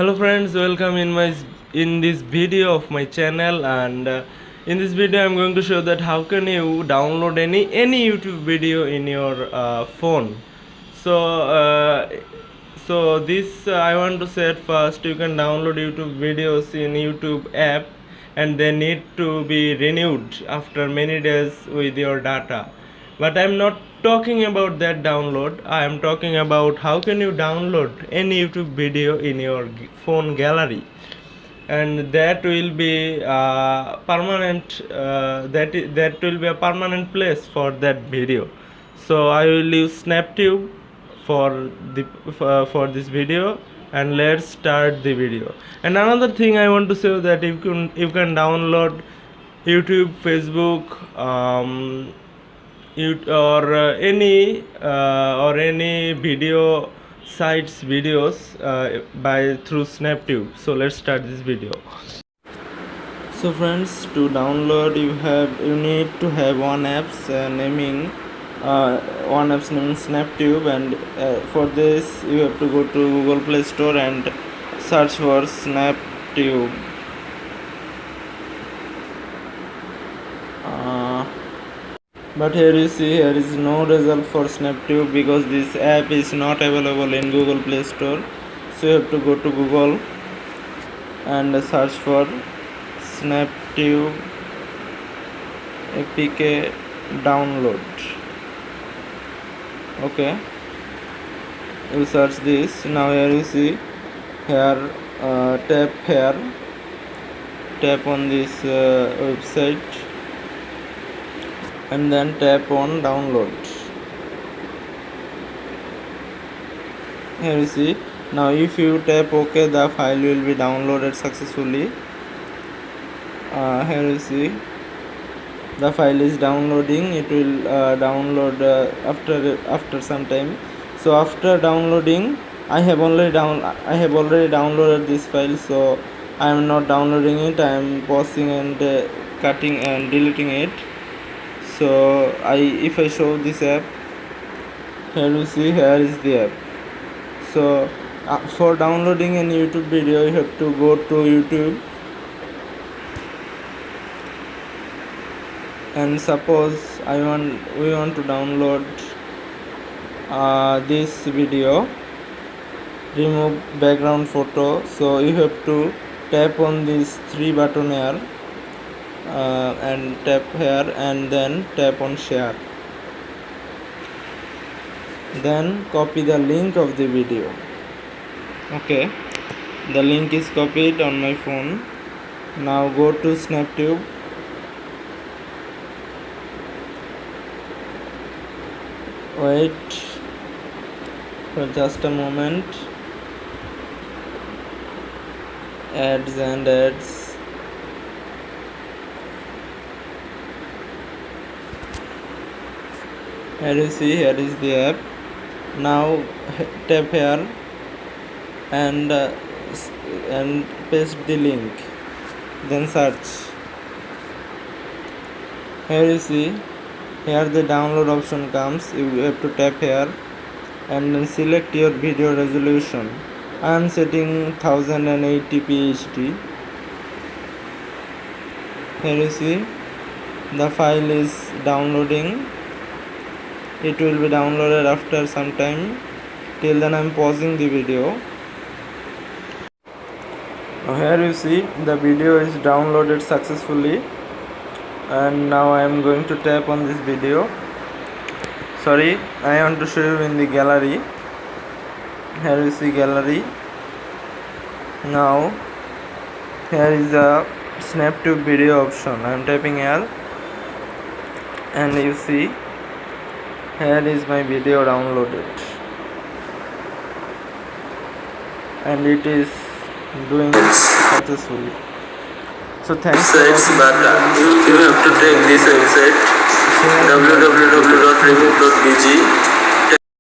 Hello friends, welcome in this video of my channel. And in this video I'm going to show that how can you download any YouTube video in your phone. So uh, so this I want to say at first, you can download YouTube videos in YouTube app, and they need to be renewed after many days with your data. But I'm not talking about that download. I am talking about how can you download any YouTube video in your phone gallery, and that will be permanent. That will be a permanent place for that video. So I will use SnapTube for for this video, and let's start the video. And another thing I want to say that you can download YouTube, Facebook, or any video sites videos by through SnapTube. So let's start this video. So friends, to download you need to have one app's naming SnapTube, and for this you have to go to Google Play Store and search for SnapTube. But here you see, here is no result for SnapTube because this app is not available in Google Play Store. So you have to go to Google and search for SnapTube APK download. Okay, you search this. Now here you see, here tap on this website, and then tap on download. Here you see, now if you tap OK, the file will be downloaded successfully. Here you see, the file is downloading. It will download after some time. So after downloading, I have already downloaded this file, so I am not downloading it. I am pausing and cutting and deleting it. So if I show this app, here you see, here is the app. So for downloading any YouTube video, you have to go to YouTube, and suppose we want to download this video, remove background photo. So you have to tap on this 3 button here, and tap here, and then tap on share. Then copy the link of the video. Okay, the link is copied on my phone. Now go to SnapTube. Wait for just a moment. Ads. Here you see, here is the app. Now tap here and paste the link, then search. Here you see, here the download option comes. You have to tap here and then select your video resolution. I am setting 1080p HD. Here you see, the file is downloading. It will be downloaded after some time. Till then I am pausing the video. Now here you see, the video is downloaded successfully, and now I am going to tap on this video. Sorry, I want to show you in the gallery. Here you see gallery. Now here is a SnapTube video option. I am tapping here, and you see, here is my video downloaded, and it is doing successfully. So thanks for watching. But you have to take this website www.remove.bg